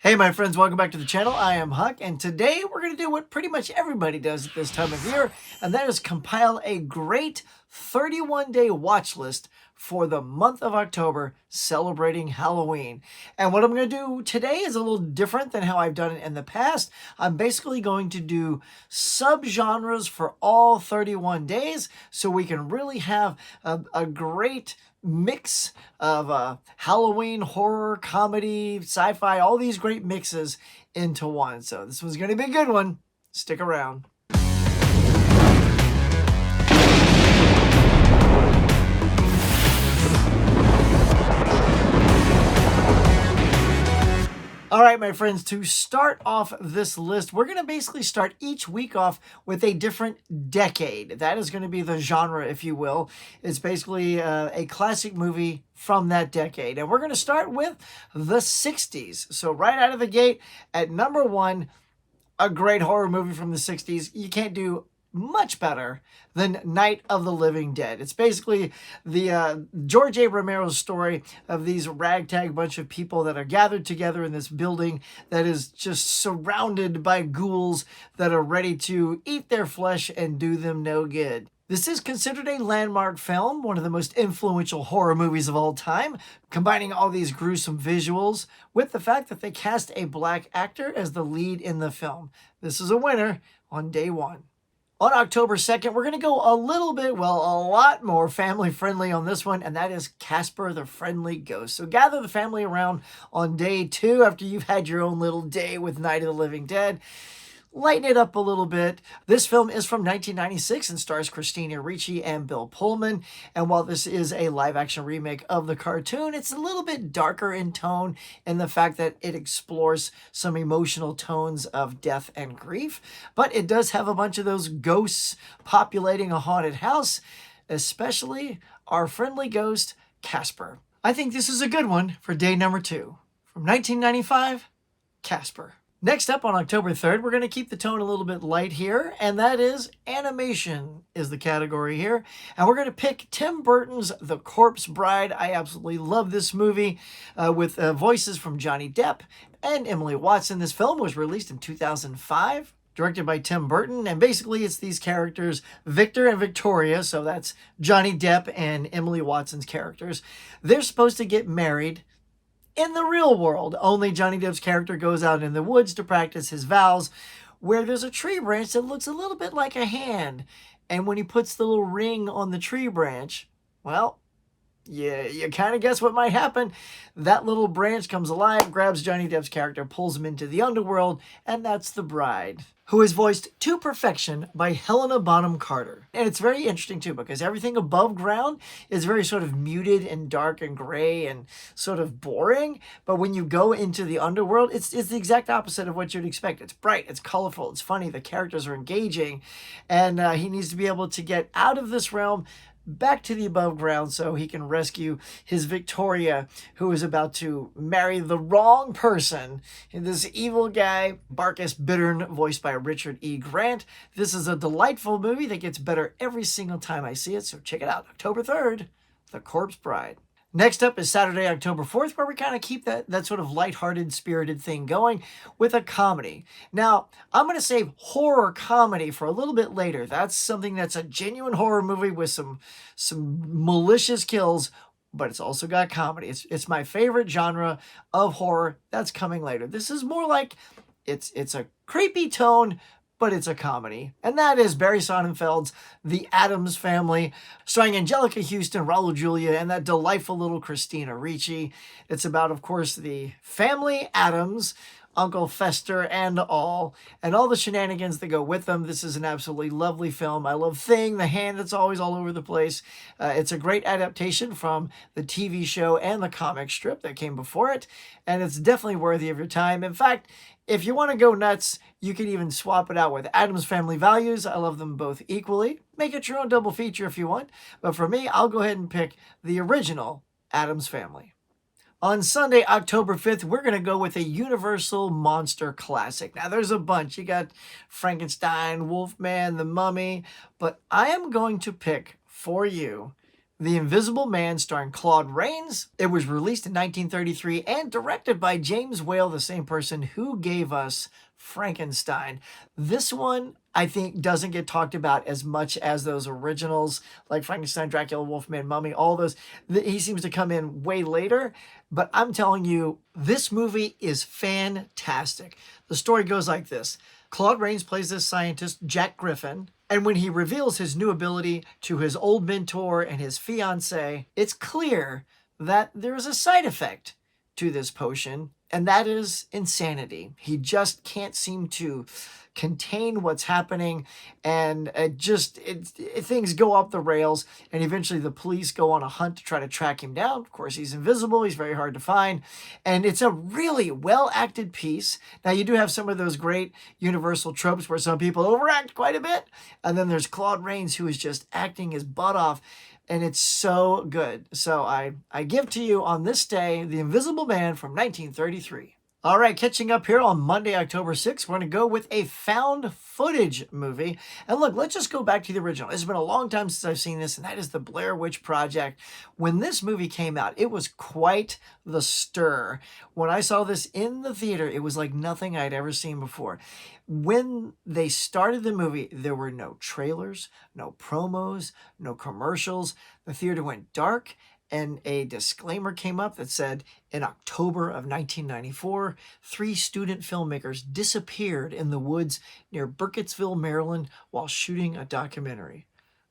Hey my friends, welcome back to the channel. I am Huck, and today we're going to do what pretty much everybody does at this time of year, and that is compile a great 31-day watch list for the month of October celebrating Halloween. And what I'm going to do today is a little different than how I've done it in the past. I'm basically going to do subgenres for all 31 days so we can really have a great mix of Halloween, horror, comedy, sci-fi, all these great mixes into one. So this one's going to be a good one. Stick around. All right, my friends, to start off this list, we're going to basically start each week off with a different decade. That is going to be the genre, if you will. It's basically a classic movie from that decade. And we're going to start with the 60s. So right out of the gate, at number one, a great horror movie from the 60s. You can't do much better than Night of the Living Dead. It's basically the George A. Romero's story of these ragtag bunch of people that are gathered together in this building that is just surrounded by ghouls that are ready to eat their flesh and do them no good. This is considered a landmark film, one of the most influential horror movies of all time, combining all these gruesome visuals with the fact that they cast a black actor as the lead in the film. This is a winner on day one. On October 2nd, we're going to go a little bit, well, a lot more family-friendly on this one, and that is Casper the Friendly Ghost. So gather the family around on day two after you've had your own little day with Night of the Living Dead. Lighten it up a little bit. This film is from 1996 and stars Christina Ricci and Bill Pullman. And while this is a live-action remake of the cartoon, it's a little bit darker in tone in the fact that it explores some emotional tones of death and grief. But it does have a bunch of those ghosts populating a haunted house, especially our friendly ghost, Casper. I think this is a good one for day number two. From 1995, Casper. Next up on October 3rd, we're going to keep the tone a little bit light here, and that is animation is the category here. And we're going to pick Tim Burton's The Corpse Bride. I absolutely love this movie with voices from Johnny Depp and Emily Watson. This film was released in 2005. Directed by Tim Burton, and basically it's these characters, Victor and Victoria, so that's Johnny Depp and Emily Watson's characters. They're supposed to get married in the real world, only Johnny Depp's character goes out in the woods to practice his vows, where there's a tree branch that looks a little bit like a hand. And when he puts the little ring on the tree branch, well, you kind of guess what might happen. That little branch comes alive, grabs Johnny Depp's character, pulls him into the underworld, and that's the bride, who is voiced to perfection by Helena Bonham Carter. And it's very interesting too, because everything above ground is very sort of muted and dark and gray and sort of boring. But when you go into the underworld, it's the exact opposite of what you'd expect. It's bright, it's colorful, it's funny, the characters are engaging, and he needs to be able to get out of this realm back to the above ground so he can rescue his Victoria, who is about to marry the wrong person. And this evil guy, Barkis Bittern, voiced by Richard E. Grant. This is a delightful movie that gets better every single time I see it, so check it out. October 3rd, The Corpse Bride. Next up is Saturday, October 4th, where we kind of keep that sort of lighthearted, spirited thing going with a comedy. Now, I'm going to save horror comedy for a little bit later. That's something that's a genuine horror movie with some malicious kills, but it's also got comedy. It's my favorite genre of horror. That's coming later. This is more like it's a creepy tone, but it's a comedy. And that is Barry Sonnenfeld's The Addams Family, starring Angelica Houston, Raul Julia, and that delightful little Christina Ricci. It's about, of course, the family Addams, Uncle Fester and all the shenanigans that go with them. This is an absolutely lovely film. I love Thing, the hand that's always all over the place. It's a great adaptation from the TV show and the comic strip that came before it, and it's definitely worthy of your time. In fact, if you want to go nuts, you can even swap it out with Addams Family Values. I love them both equally. Make it your own double feature if you want. But for me, I'll go ahead and pick the original Addams Family. On Sunday, October 5th, we're going to go with a Universal monster classic. Now, there's a bunch. You got Frankenstein, Wolfman, The Mummy. But I am going to pick for you The Invisible Man, starring Claude Rains. It was released in 1933 and directed by James Whale, the same person who gave us Frankenstein. This one, I think, doesn't get talked about as much as those originals, like Frankenstein, Dracula, Wolfman, Mummy, all those. He seems to come in way later, but I'm telling you, this movie is fantastic. The story goes like this. Claude Rains plays this scientist, Jack Griffin, and when he reveals his new ability to his old mentor and his fiancée, it's clear that there is a side effect to this potion, and that is insanity. He just can't seem to contain what's happening, and things go off the rails, and eventually the police go on a hunt to try to track him down. Of course, he's invisible, he's very hard to find, and it's a really well-acted piece. Now, you do have some of those great Universal tropes where some people overact quite a bit, and then there's Claude Rains, who is just acting his butt off, and it's so good. So I give to you on this day, The Invisible Man from 1933. All right, catching up here on Monday, October 6th, we're going to go with a found footage movie. And look, let's just go back to the original. It's been a long time since I've seen this, and that is the Blair Witch Project. When this movie came out, it was quite the stir. When I saw this in the theater, it was like nothing I'd ever seen before. When they started the movie, there were no trailers, no promos, no commercials. The theater went dark, and a disclaimer came up that said, in October of 1994, 3 student filmmakers disappeared in the woods near Burkittsville, Maryland, while shooting a documentary.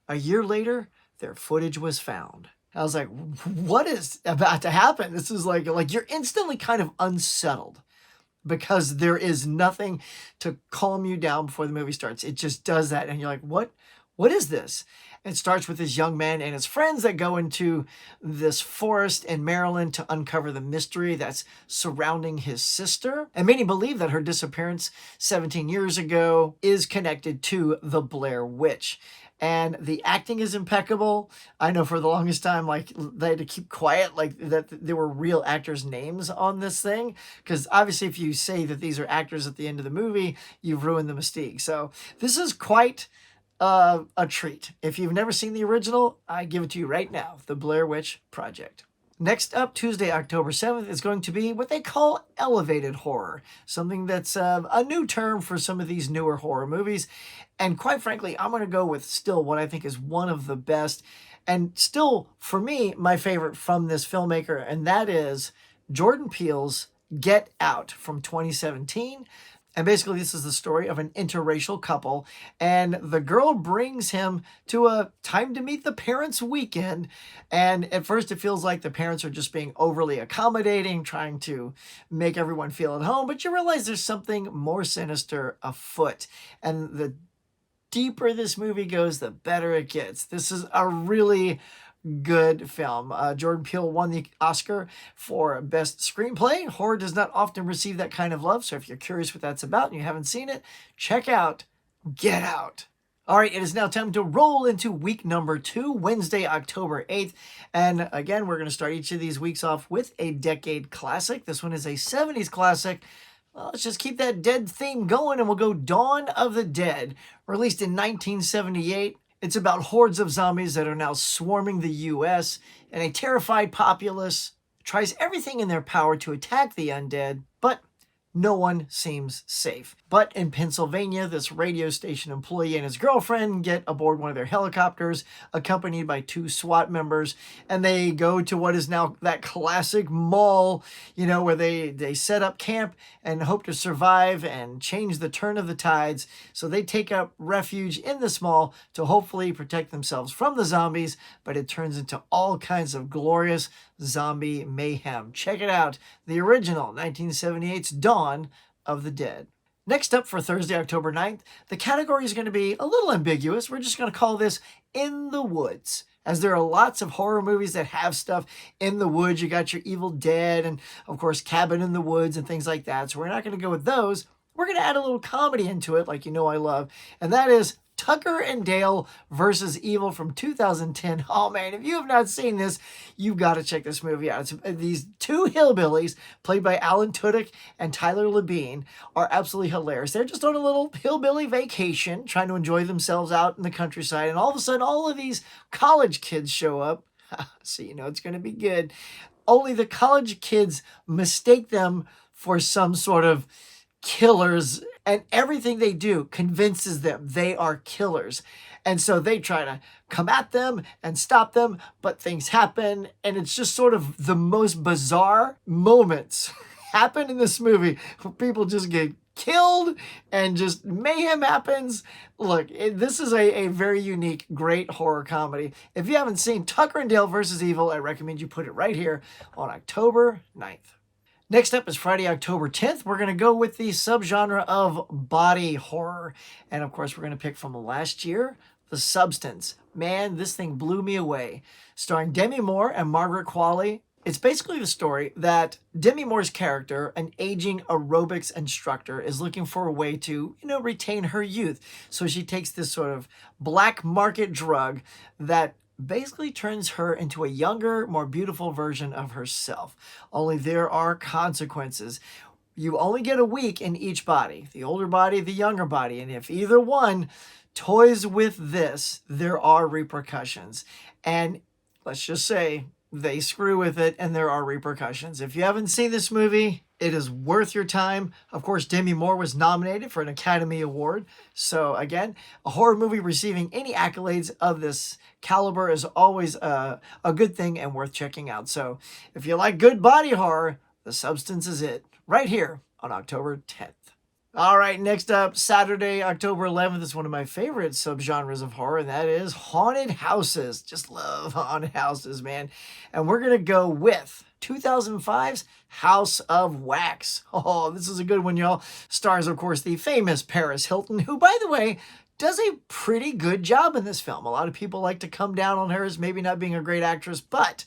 A year later, their footage was found. I was like, what is about to happen? This is like you're instantly kind of unsettled, because there is nothing to calm you down before the movie starts. It just does that, and you're like, what is this? It starts with this young man and his friends that go into this forest in Maryland to uncover the mystery that's surrounding his sister. And many believe that her disappearance 17 years ago is connected to the Blair Witch. And the acting is impeccable. I know for the longest time, like, they had to keep quiet, like, that there were real actors' names on this thing. Because obviously if you say that these are actors at the end of the movie, you've ruined the mystique. So this is quite a treat. If you've never seen the original, I give it to you right now, The Blair Witch Project. Next up, Tuesday, October 7th, is going to be what they call elevated horror, something that's a new term for some of these newer horror movies. And quite frankly, I'm going to go with still what I think is one of the best, and still, for me, my favorite from this filmmaker, and that is Jordan Peele's Get Out from 2017. And basically, this is the story of an interracial couple, and the girl brings him to a time to meet the parents weekend. And at first, it feels like the parents are just being overly accommodating, trying to make everyone feel at home. But you realize there's something more sinister afoot. And the deeper this movie goes, the better it gets. This is a really good film. Jordan Peele won the Oscar for Best Screenplay. Horror does not often receive that kind of love, so if you're curious what that's about and you haven't seen it, check out Get Out. All right, it is now time to roll into week number 2, Wednesday, October 8th. And again, we're going to start each of these weeks off with a decade classic. This one is a 70s classic. Well, let's just keep that dead theme going, and we'll go Dawn of the Dead, released in 1978. It's about hordes of zombies that are now swarming the U.S., and a terrified populace tries everything in their power to attack the undead, but no one seems safe. But in Pennsylvania, this radio station employee and his girlfriend get aboard one of their helicopters, accompanied by 2 SWAT members, and they go to what is now that classic mall, where they set up camp and hope to survive and change the turn of the tides. So they take up refuge in this mall to hopefully protect themselves from the zombies, but it turns into all kinds of glorious zombie mayhem. Check it out, the original 1978's Dawn of the Dead. Next up for Thursday, October 9th, the category is going to be a little ambiguous. We're just going to call this In the Woods, as there are lots of horror movies that have stuff in the woods. You got your Evil Dead and, of course, Cabin in the Woods and things like that. So we're not going to go with those. We're going to add a little comedy into it, like I love, and that is Tucker and Dale versus Evil from 2010. Oh man, if you have not seen this, you've got to check this movie out. These 2 hillbillies, played by Alan Tudyk and Tyler Labine, are absolutely hilarious. They're just on a little hillbilly vacation, trying to enjoy themselves out in the countryside, and all of a sudden, all of these college kids show up So you know it's going to be good. Only the college kids mistake them for some sort of killers, and everything they do convinces them they are killers. And so they try to come at them and stop them, but things happen, and it's just sort of the most bizarre moments happen in this movie where people just get killed and just mayhem happens. Look, this is a very unique, great horror comedy. If you haven't seen Tucker and Dale versus Evil, I recommend you put it right here on October 9th. Next up is Friday, October 10th. We're going to go with the subgenre of body horror. And of course, we're going to pick from last year, The Substance. Man, this thing blew me away. Starring Demi Moore and Margaret Qualley. It's basically the story that Demi Moore's character, an aging aerobics instructor, is looking for a way to, retain her youth. So she takes this sort of black market drug that basically turns her into a younger, more beautiful version of herself. Only there are consequences. You only get a week in each body, the older body, the younger body. And if either one toys with this, there are repercussions. And let's just say they screw with it and there are repercussions. If you haven't seen this movie, it is worth your time. Of course, Demi Moore was nominated for an Academy Award. So again, a horror movie receiving any accolades of this caliber is always a good thing and worth checking out. So if you like good body horror, The Substance is it. Right here on October 10th. All right, next up, Saturday, October 11th is one of my favorite subgenres of horror, and that is haunted houses. Just love haunted houses, man. And we're going to go with 2005's House of Wax. Oh, this is a good one, y'all. Stars, of course, the famous Paris Hilton, who, by the way, does a pretty good job in this film. A lot of people like to come down on her as maybe not being a great actress, but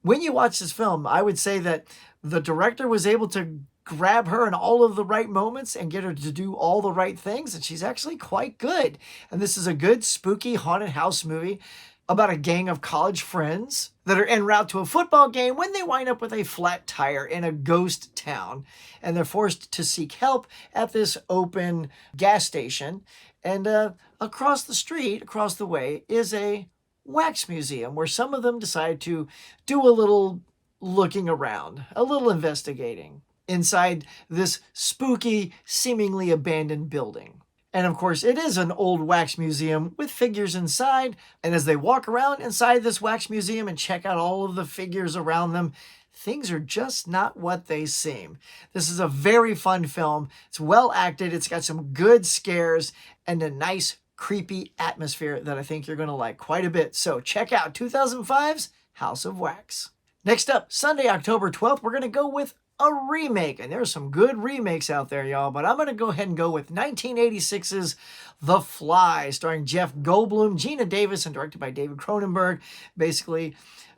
when you watch this film, I would say that the director was able to grab her in all of the right moments and get her to do all the right things, and she's actually quite good. And this is a good, spooky, haunted house movie about a gang of college friends that are en route to a football game when they wind up with a flat tire in a ghost town, and they're forced to seek help at this open gas station. And across the street, across the way, is a wax museum where some of them decide to do a little looking around, a little investigating inside this spooky, seemingly abandoned building. And of course, it is an old wax museum with figures inside. And as they walk around inside this wax museum and check out all of the figures around them, things are just not what they seem. This is a very fun film. It's well acted. It's got some good scares and a nice, creepy atmosphere that I think you're going to like quite a bit. So check out 2005's House of Wax. Next up, Sunday, October 12th, we're going to go with a remake. And there's some good remakes out there, y'all. But I'm going to go ahead and go with 1986's The Fly, starring Jeff Goldblum, Gina Davis, and directed by David Cronenberg. Basically,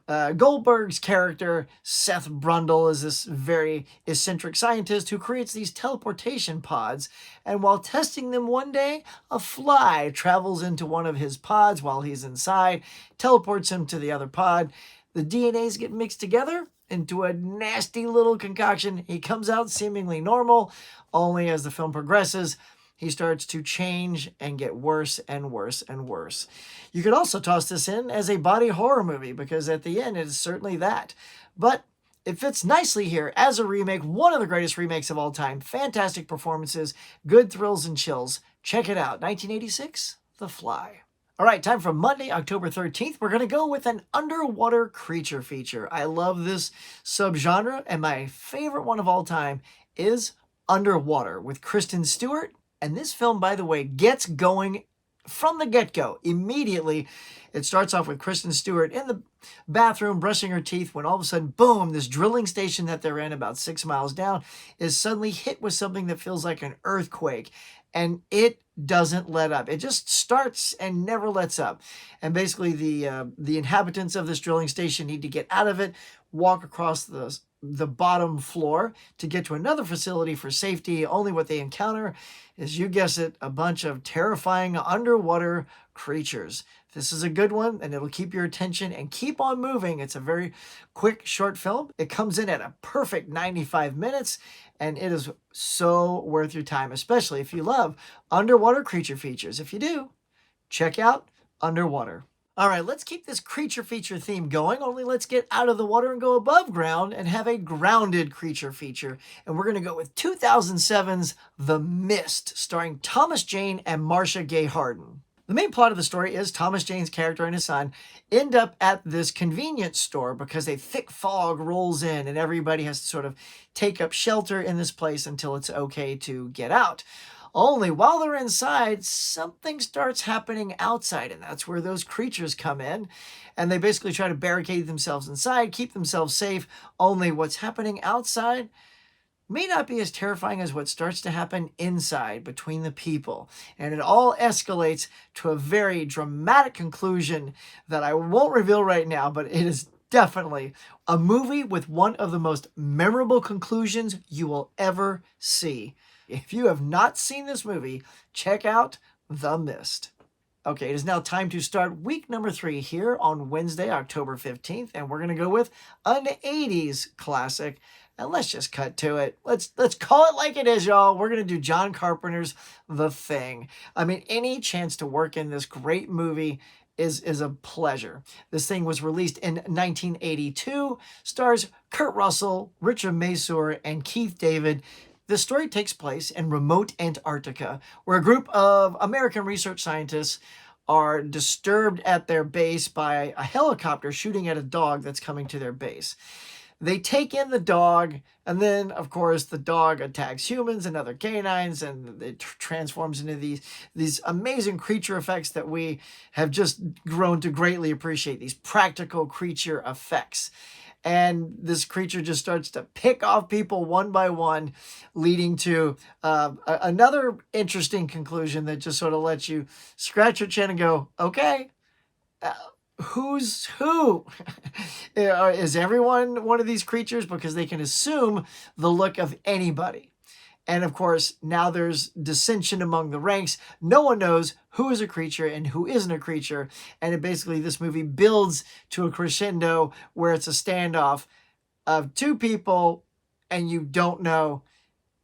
Goldberg's character, Seth Brundle, is this very eccentric scientist who creates these teleportation pods. And while testing them one day, a fly travels into one of his pods while he's inside, teleports him to the other pod. The DNAs get mixed together into a nasty little concoction. He comes out seemingly normal, only as the film progresses, he starts to change and get worse and worse and worse. You could also toss this in as a body horror movie, because at the end it is certainly that. But it fits nicely here as a remake, one of the greatest remakes of all time. Fantastic performances, good thrills and chills. Check it out, 1986, The Fly. All right, time for Monday, October 13th. We're going to go with an underwater creature feature. I love this subgenre, and my favorite one of all time is Underwater with Kristen Stewart. And this film, by the way, gets going from the get-go. Immediately, it starts off with Kristen Stewart in the bathroom brushing her teeth when all of a sudden, boom, this drilling station that they're in about 6 miles down is suddenly hit with something that feels like an earthquake. And it doesn't let up. It just starts and never lets up. And basically the inhabitants of this drilling station need to get out of it, walk across the bottom floor to get to another facility for safety. Only what they encounter is, you guess it, a bunch of terrifying underwater creatures. This is a good one, and it'll keep your attention and keep on moving. It's a very quick, short film. It comes in at a perfect 95 minutes, and it is so worth your time, especially if you love underwater creature features. If you do, check out Underwater. All right, let's keep this creature feature theme going, only let's get out of the water and go above ground and have a grounded creature feature. And we're going to go with 2007's The Mist, starring Thomas Jane and Marcia Gay Harden. The main plot of the story is Thomas Jane's character and his son end up at this convenience store because a thick fog rolls in and everybody has to sort of take up shelter in this place until it's okay to get out. Only while they're inside, something starts happening outside, and that's where those creatures come in. And they basically try to barricade themselves inside, keep themselves safe. Only what's happening outside may not be as terrifying as what starts to happen inside between the people. And it all escalates to a very dramatic conclusion that I won't reveal right now, but it is definitely a movie with one of the most memorable conclusions you will ever see. If you have not seen this movie, check out The Mist. Okay, it is now time to start week number 3 here on Wednesday, October 15th, and we're going to go with an 80s classic. And let's just cut to it. Let's call it like it is, y'all. We're going to do John Carpenter's The Thing. I mean, any chance to work in this great movie is a pleasure. This thing was released in 1982, stars Kurt Russell, Richard Masur, and Keith David. The story takes place in remote Antarctica, where a group of American research scientists are disturbed at their base by a helicopter shooting at a dog that's coming to their base. They take in the dog, and then, of course, the dog attacks humans and other canines, and it transforms into these amazing creature effects that we have just grown to greatly appreciate, these practical creature effects. And this creature just starts to pick off people one by one, leading to another interesting conclusion that just sort of lets you scratch your chin and go, okay, who's who? Is everyone one of these creatures? Because they can assume the look of anybody. And of course, now there's dissension among the ranks. No one knows who is a creature and who isn't a creature. And this movie builds to a crescendo where it's a standoff of two people and you don't know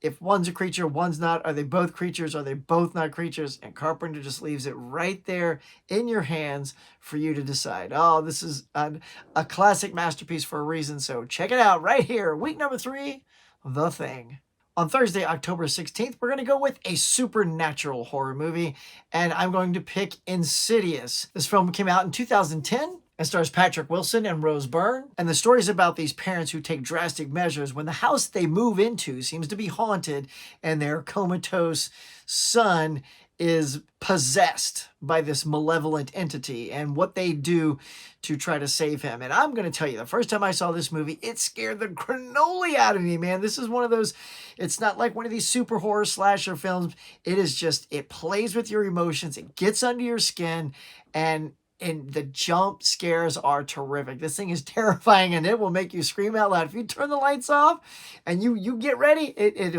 if one's a creature, one's not. Are they both creatures? Are they both not creatures? And Carpenter just leaves it right there in your hands for you to decide. Oh, this is a classic masterpiece for a reason. So check it out right here. Week number 3, The Thing. On Thursday, October 16th, we're going to go with a supernatural horror movie, and I'm going to pick Insidious. This film came out in 2010 and stars Patrick Wilson and Rose Byrne, and the story is about these parents who take drastic measures when the house they move into seems to be haunted and their comatose son is possessed by this malevolent entity, and what they do to try to save him. And I'm going to tell you, the first time I saw this movie, it scared the cannoli out of me, man. This is one of those, it's not like one of these super horror slasher films. It is just, it plays with your emotions. It gets under your skin, and the jump scares are terrific. This thing is terrifying, and it will make you scream out loud. If you turn the lights off and you get ready, it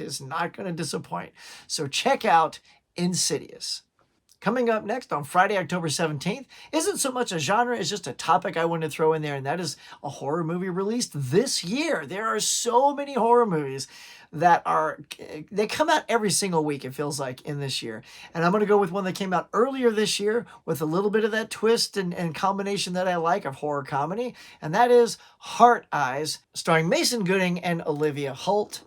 is not going to disappoint. So check out Insidious. Coming up next on Friday, October 17th, isn't so much a genre as just a topic I wanted to throw in there, and that is a horror movie released this year. There are so many horror movies that they come out every single week, it feels like, in this year. And I'm going to go with one that came out earlier this year with a little bit of that twist and combination that I like of horror comedy, and that is Heart Eyes, starring Mason Gooding and Olivia Holt.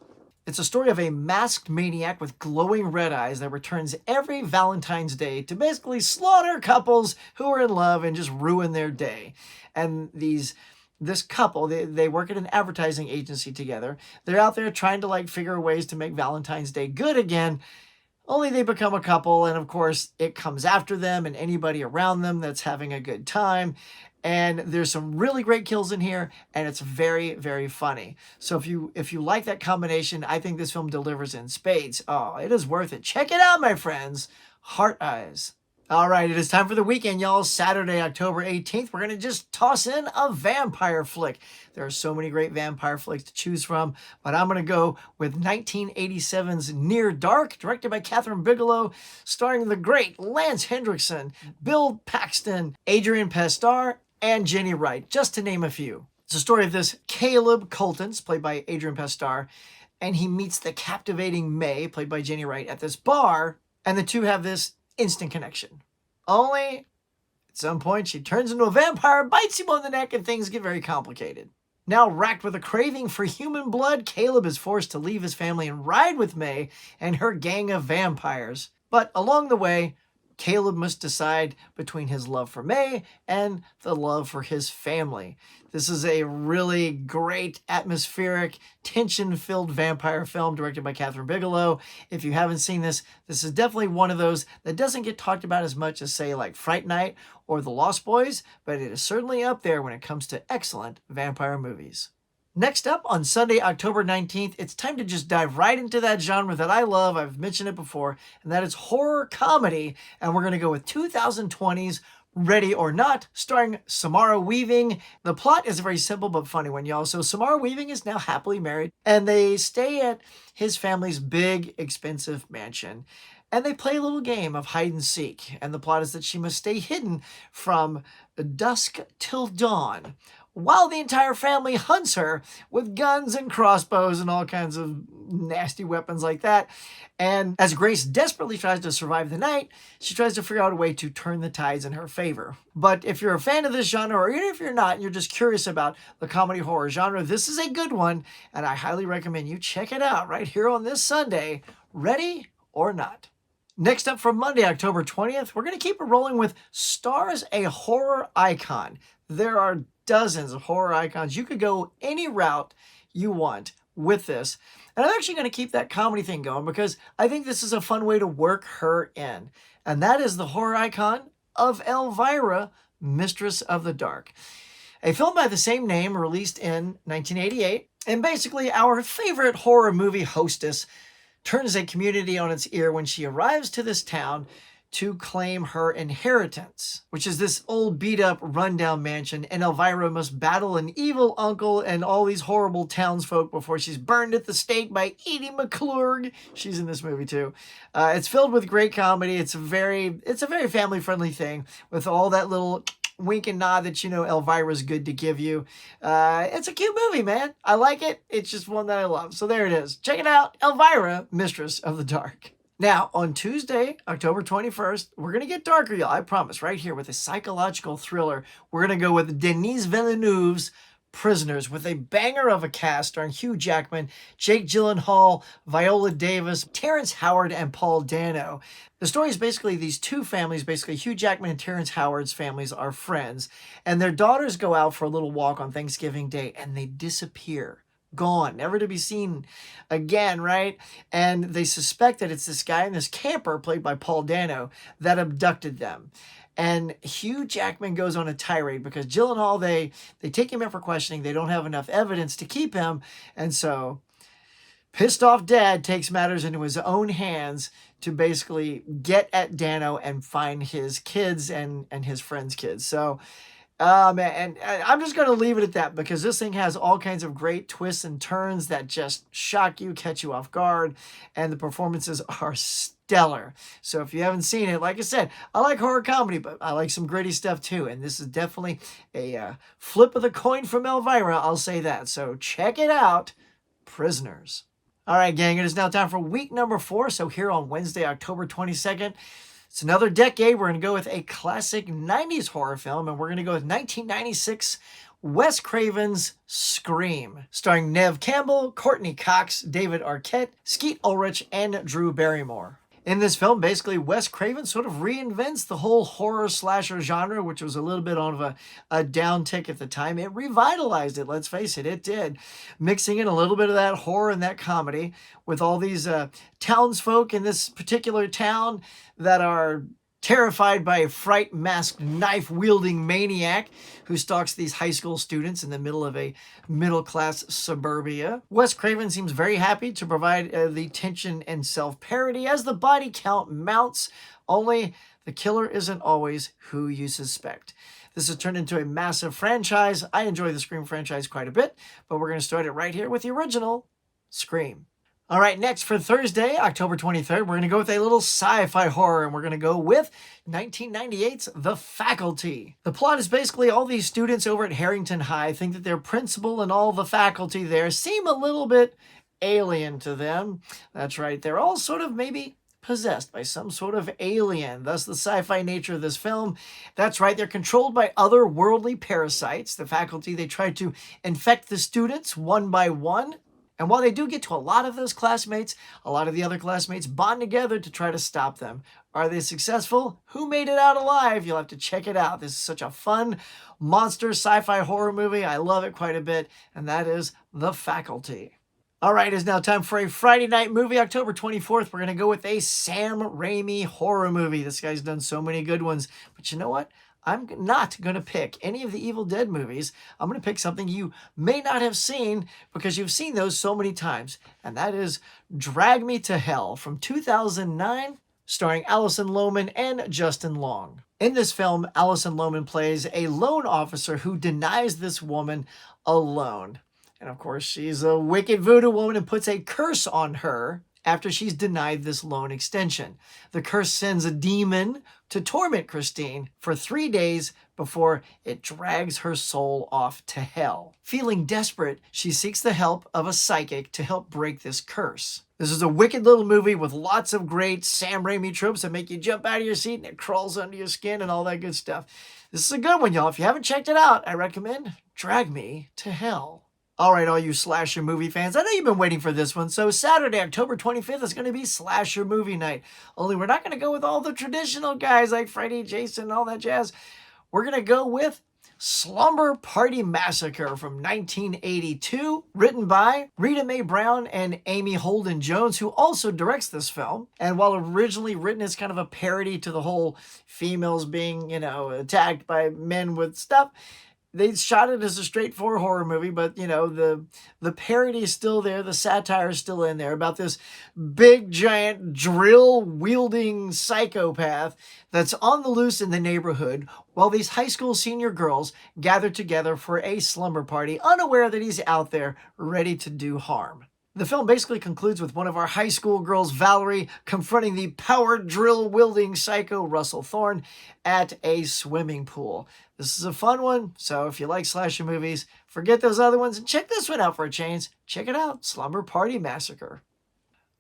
It's a story of a masked maniac with glowing red eyes that returns every Valentine's Day to basically slaughter couples who are in love and just ruin their day. And this couple, they work at an advertising agency together. They're out there trying to figure ways to make Valentine's Day good again. Only they become a couple, and of course it comes after them and anybody around them that's having a good time. And there's some really great kills in here, and it's very, very funny. So if you like that combination, I think this film delivers in spades. Oh, it is worth it. Check it out, my friends. Heart Eyes. All right, it is time for the weekend, y'all. Saturday, October 18th, we're going to just toss in a vampire flick. There are so many great vampire flicks to choose from, but I'm going to go with 1987's Near Dark, directed by Catherine Bigelow, starring the great Lance Hendrickson, Bill Paxton, Adrian Pastar, and Jenny Wright, just to name a few. It's the story of this Caleb Coltons, played by Adrian Pastar, and he meets the captivating May, played by Jenny Wright, at this bar, and the two have this instant connection. Only At some point, she turns into a vampire, bites him on the neck, and things get very complicated. Now racked with a craving for human blood, Caleb is forced to leave his family and ride with May and her gang of vampires. But along the way, Caleb must decide between his love for May and the love for his family. This is a really great, atmospheric, tension-filled vampire film directed by Catherine Bigelow. If you haven't seen this, this is definitely one of those that doesn't get talked about as much as, say, like Fright Night or The Lost Boys, but it is certainly up there when it comes to excellent vampire movies. Next up, on Sunday, October 19th, it's time to just dive right into that genre that I love. I've mentioned it before, and that is horror comedy. And we're going to go with 2020's Ready or Not, starring Samara Weaving. The plot is a very simple but funny one, y'all. So Samara Weaving is now happily married, and they stay at his family's big, expensive mansion. And they play a little game of hide and seek. And the plot is that she must stay hidden from dusk till dawn, while the entire family hunts her with guns and crossbows and all kinds of nasty weapons like that. And as Grace desperately tries to survive the night, she tries to figure out a way to turn the tides in her favor. But if you're a fan of this genre, or even if you're not, and you're just curious about the comedy horror genre, this is a good one, and I highly recommend you check it out right here on this Sunday, Ready or Not. Next up, from Monday, October 20th, we're going to keep it rolling with Stars, a Horror Icon. There are dozens of horror icons. You could go any route you want with this. And I'm actually going to keep that comedy thing going because I think this is a fun way to work her in. And that is the horror icon of Elvira, Mistress of the Dark. A film by the same name released in 1988. And basically our favorite horror movie hostess turns a community on its ear when she arrives to this town to claim her inheritance, which is this old beat-up, rundown mansion, and Elvira must battle an evil uncle and all these horrible townsfolk before she's burned at the stake by Edie McClurg. She's in this movie too. It's filled with great comedy. It's a very family-friendly thing with all that little wink and nod that, you know, Elvira's good to give you. It's a cute movie, man. I like it. It's just one that I love. So there it is. Check it out. Elvira, Mistress of the Dark. Now, on Tuesday, October 21st, we're going to get darker, y'all. I promise, right here with a psychological thriller. We're going to go with Denis Villeneuve's Prisoners, with a banger of a cast starring Hugh Jackman, Jake Gyllenhaal, Viola Davis, Terrence Howard, and Paul Dano. The story is basically these two families, basically Hugh Jackman and Terrence Howard's families are friends, and their daughters go out for a little walk on Thanksgiving Day, and they disappear. Gone, never to be seen again, right? And they suspect that it's this guy in this camper, played by Paul Dano, that abducted them. And Hugh Jackman goes on a tirade because Gyllenhaal, they take him in for questioning. They don't have enough evidence to keep him. And so pissed off dad takes matters into his own hands to basically get at Dano and find his kids and his friends' kids. So and I'm just going to leave it at that because this thing has all kinds of great twists and turns that just shock you, catch you off guard, and the performances are stellar. So if you haven't seen it, like I said, I like horror comedy, but I like some gritty stuff too, and this is definitely a flip of the coin from Elvira, I'll say that. So check it out, Prisoners. All right, gang, it is now time for week number 4. So here on Wednesday, October 22nd, it's another decade. We're going to go with a classic 90s horror film, and we're going to go with 1996 Wes Craven's Scream, starring Neve Campbell, Courtney Cox, David Arquette, Skeet Ulrich, and Drew Barrymore. In this film, basically, Wes Craven sort of reinvents the whole horror slasher genre, which was a little bit on a downtick at the time. It revitalized it, let's face it, it did. Mixing in a little bit of that horror and that comedy with all these townsfolk in this particular town that are terrified by a fright masked knife-wielding maniac who stalks these high school students in the middle of a middle-class suburbia. Wes Craven seems very happy to provide the tension and self-parody as the body count mounts, only the killer isn't always who you suspect. This has turned into a massive franchise. I enjoy the Scream franchise quite a bit, but we're going to start it right here with the original Scream. All right, next for Thursday, October 23rd, we're going to go with a little sci-fi horror, and we're going to go with 1998's The Faculty. The plot is basically all these students over at Harrington High think that their principal and all the faculty there seem a little bit alien to them. That's right, they're all sort of maybe possessed by some sort of alien, thus the sci-fi nature of this film. That's right, they're controlled by otherworldly parasites. The faculty, they try to infect the students one by one. And while they do get to a lot of those classmates, a lot of the other classmates bond together to try to stop them. Are they successful? Who made it out alive? You'll have to check it out. This is such a fun monster sci-fi horror movie. I love it quite a bit, and that is The Faculty. All right, it's now time for a Friday night movie, October 24th. We're going to go with a Sam Raimi horror movie. This guy's done so many good ones. But you know what? I'm not going to pick any of the Evil Dead movies. I'm going to pick something you may not have seen because you've seen those so many times. And that is Drag Me to Hell from 2009, starring Alison Lohman and Justin Long. In this film, Alison Lohman plays a loan officer who denies this woman a loan. And of course, she's a wicked voodoo woman and puts a curse on her after she's denied this loan extension. The curse sends a demon to torment Christine for 3 days before it drags her soul off to hell. Feeling desperate, she seeks the help of a psychic to help break this curse. This is a wicked little movie with lots of great Sam Raimi tropes that make you jump out of your seat and it crawls under your skin and all that good stuff. This is a good one, y'all. If you haven't checked it out, I recommend Drag Me to Hell. All right, all you slasher movie fans, I know you've been waiting for this one. So Saturday, October 25th is going to be slasher movie night. Only we're not going to go with all the traditional guys like Freddy, Jason, and all that jazz. We're going to go with Slumber Party Massacre from 1982, written by Rita Mae Brown and Amy Holden Jones, who also directs this film. And while originally written as kind of a parody to the whole females being, attacked by men with stuff, they shot it as a straightforward horror movie, but, the parody is still there. The satire is still in there about this big, giant, drill-wielding psychopath that's on the loose in the neighborhood while these high school senior girls gather together for a slumber party, unaware that he's out there ready to do harm. The film basically concludes with one of our high school girls, Valerie, confronting the power drill-wielding psycho Russell Thorne at a swimming pool. This is a fun one, so if you like slasher movies, forget those other ones and check this one out for a change. Check it out, Slumber Party Massacre.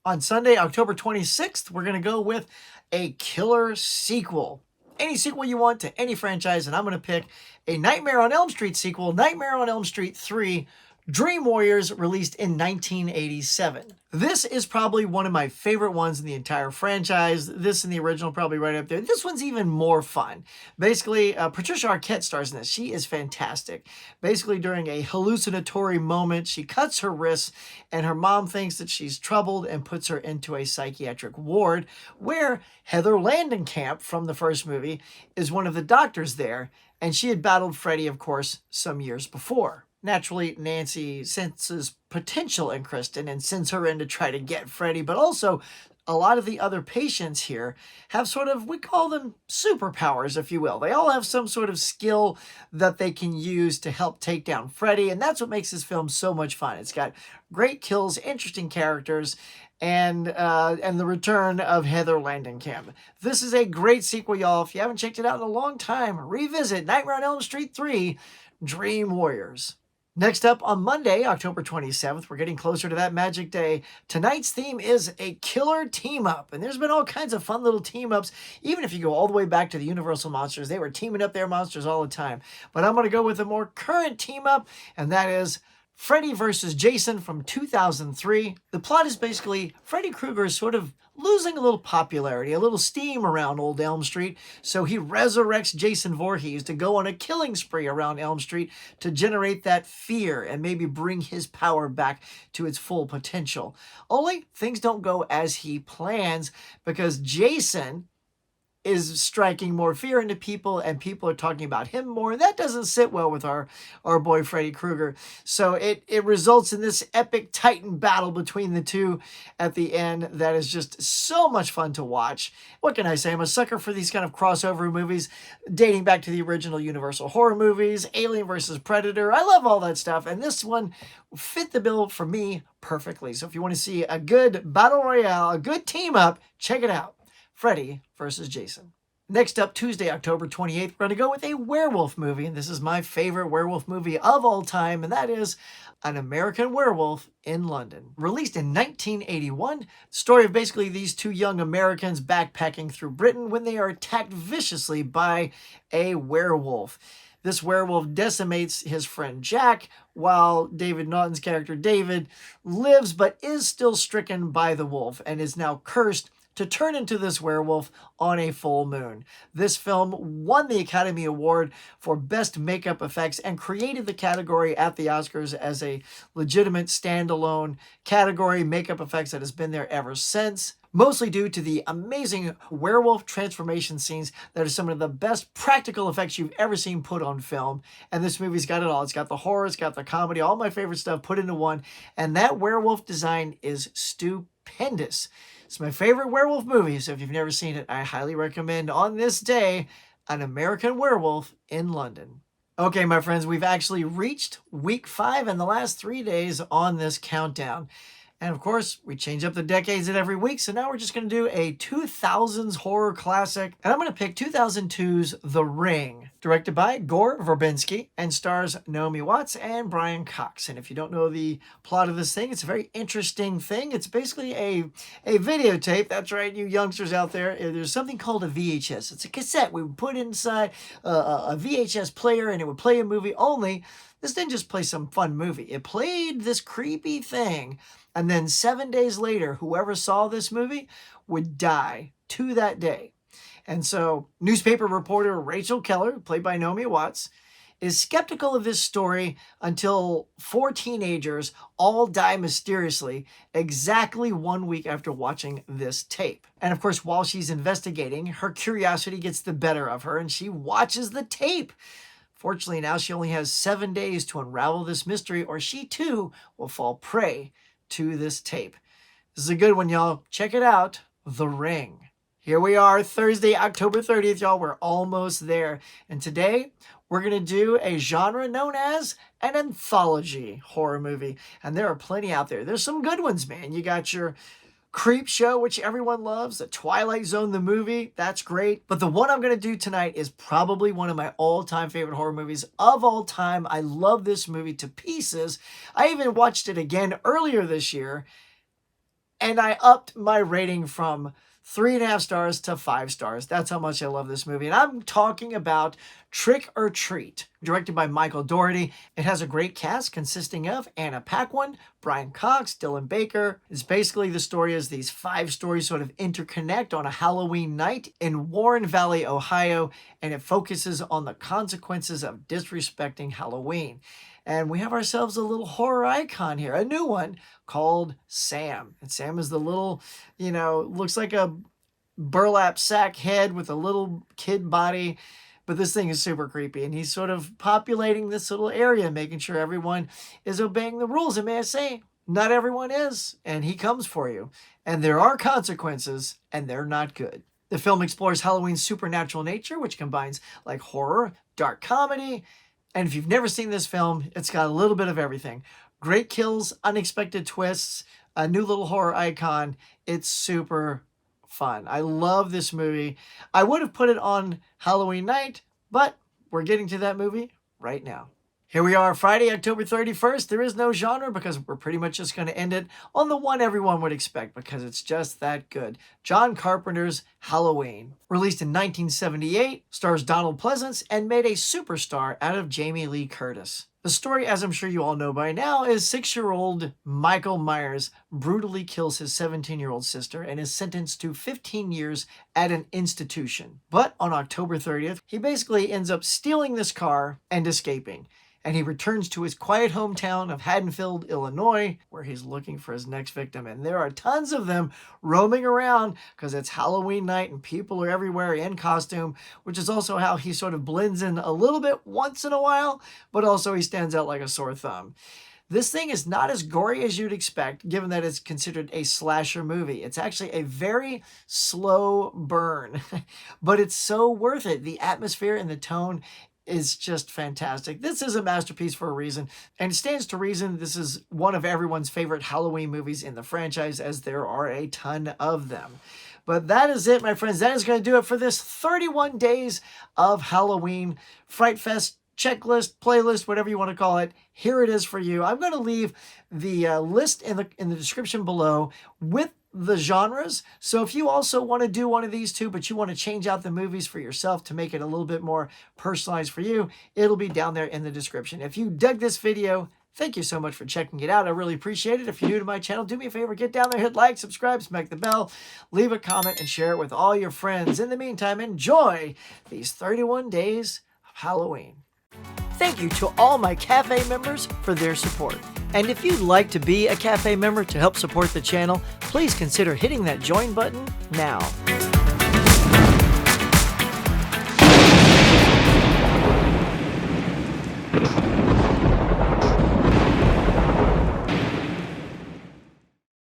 On Sunday, October 26th, we're going to go with a killer sequel. Any sequel you want to any franchise, and I'm going to pick a Nightmare on Elm Street sequel, Nightmare on Elm Street 3, Dream Warriors, released in 1987. This is probably one of my favorite ones in the entire franchise. This and the original probably right up there. This one's even more fun. Basically, Patricia Arquette stars in this. She is fantastic. Basically, during a hallucinatory moment, she cuts her wrists, and her mom thinks that she's troubled and puts her into a psychiatric ward, where Heather Langenkamp from the first movie is one of the doctors there, and she had battled Freddy, of course, some years before. Naturally, Nancy senses potential in Kristen and sends her in to try to get Freddy, but also a lot of the other patients here have sort of, we call them superpowers, if you will. They all have some sort of skill that they can use to help take down Freddy, and that's what makes this film so much fun. It's got great kills, interesting characters, and the return of Heather Langenkamp. This is a great sequel, y'all. If you haven't checked it out in a long time, revisit Nightmare on Elm Street 3, Dream Warriors. Next up on Monday, October 27th, we're getting closer to that magic day. Tonight's theme is a killer team-up, and there's been all kinds of fun little team-ups. Even if you go all the way back to the Universal Monsters, they were teaming up their monsters all the time. But I'm going to go with a more current team-up, and that is Freddy vs. Jason from 2003. The plot is basically Freddy Krueger is sort of losing a little popularity, a little steam around Old Elm Street, so he resurrects Jason Voorhees to go on a killing spree around Elm Street to generate that fear and maybe bring his power back to its full potential. Only things don't go as he plans because Jason is striking more fear into people and people are talking about him more. And that doesn't sit well with our boy Freddy Krueger. So it results in this epic titan battle between the two at the end that is just so much fun to watch. What can I say? I'm a sucker for these kind of crossover movies dating back to the original Universal horror movies, Alien versus Predator. I love all that stuff. And this one fit the bill for me perfectly. So if you want to see a good battle royale, a good team up, check it out. Freddy vs. Jason. Next up, Tuesday, October 28th, we're going to go with a werewolf movie, and this is my favorite werewolf movie of all time, and that is An American Werewolf in London. Released in 1981, the story of basically these two young Americans backpacking through Britain when they are attacked viciously by a werewolf. This werewolf decimates his friend Jack, while David Naughton's character David lives but is still stricken by the wolf and is now cursed to turn into this werewolf on a full moon. This film won the Academy Award for Best Makeup Effects and created the category at the Oscars as a legitimate standalone category, makeup effects, that has been there ever since. Mostly due to the amazing werewolf transformation scenes that are some of the best practical effects you've ever seen put on film. And this movie's got it all. It's got the horror, it's got the comedy, all my favorite stuff put into one. And that werewolf design is stupendous. It's my favorite werewolf movie, so if you've never seen it, I highly recommend on this day, An American Werewolf in London. Okay, my friends, we've actually reached week 5 and the last 3 days on this countdown. And of course, we change up the decades at every week, so now we're just going to do a 2000s horror classic. And I'm going to pick 2002's The Ring, directed by Gore Verbinski, and stars Naomi Watts and Brian Cox. And if you don't know the plot of this thing, it's a very interesting thing. It's basically a videotape. That's right, you youngsters out there. There's something called a VHS. It's a cassette we would put inside a VHS player, and it would play a movie only. This didn't just play some fun movie. It played this creepy thing. And then 7 days later, whoever saw this movie would die to that day. And so newspaper reporter Rachel Keller, played by Naomi Watts, is skeptical of this story until 4 teenagers all die mysteriously exactly 1 week after watching this tape. And of course, while she's investigating, her curiosity gets the better of her and she watches the tape. Fortunately, now she only has 7 days to unravel this mystery, or she too will fall prey to this tape. This is a good one, y'all. Check it out. The Ring. Here we are, Thursday, October 30th, y'all. We're almost there. And today, we're going to do a genre known as an anthology horror movie. And there are plenty out there. There's some good ones, man. You got your Creep Show, which everyone loves, the Twilight Zone, the movie, that's great. But the one I'm going to do tonight is probably one of my all-time favorite horror movies of all time. I love this movie to pieces. I even watched it again earlier this year, and I upped my rating from 3.5 stars to 5 stars. That's how much I love this movie. And I'm talking about Trick or Treat, directed by Michael Dougherty. It has a great cast consisting of Anna Paquin, Brian Cox, Dylan Baker. It's basically the story as these 5 stories sort of interconnect on a Halloween night in Warren Valley, Ohio, and it focuses on the consequences of disrespecting Halloween. And we have ourselves a little horror icon here, a new one called Sam. And Sam is the little, looks like a burlap sack head with a little kid body. But this thing is super creepy. And he's sort of populating this little area, making sure everyone is obeying the rules. And may I say, not everyone is. And he comes for you. And there are consequences, and they're not good. The film explores Halloween's supernatural nature, which combines like horror, dark comedy. And if you've never seen this film, it's got a little bit of everything. Great kills, unexpected twists, a new little horror icon. It's super fun. I love this movie. I would have put it on Halloween night, but we're getting to that movie right now. Here we are, Friday, October 31st. There is no genre because we're pretty much just going to end it on the one everyone would expect because it's just that good. John Carpenter's Halloween. Released in 1978, stars Donald Pleasance and made a superstar out of Jamie Lee Curtis. The story, as I'm sure you all know by now, is 6-year-old Michael Myers brutally kills his 17-year-old sister and is sentenced to 15 years at an institution. But on October 30th, he basically ends up stealing this car and escaping. And he returns to his quiet hometown of Haddonfield, Illinois, where he's looking for his next victim. And there are tons of them roaming around because it's Halloween night and people are everywhere in costume, which is also how he sort of blends in a little bit once in a while, but also he stands out like a sore thumb. This thing is not as gory as you'd expect, given that it's considered a slasher movie. It's actually a very slow burn, but it's so worth it. The atmosphere and the tone is just fantastic. This is a masterpiece for a reason, and it stands to reason this is one of everyone's favorite Halloween movies in the franchise, as there are a ton of them. But that is it, my friends. That is going to do it for this 31 days of Halloween Fright Fest checklist, playlist, whatever you want to call it. Here it is for you. I'm going to leave the list in the description below with the genres. So if you also want to do one of these two, but you want to change out the movies for yourself to make it a little bit more personalized for you, it'll be down there in the description. If you dug this video, thank you so much for checking it out. I really appreciate it. If you're new to my channel, do me a favor, get down there, hit like, subscribe, smack the bell, leave a comment, and share it with all your friends. In the meantime, enjoy these 31 days of Halloween. Thank you to all my Cafe members for their support. And if you'd like to be a Cafe member to help support the channel, please consider hitting that join button now.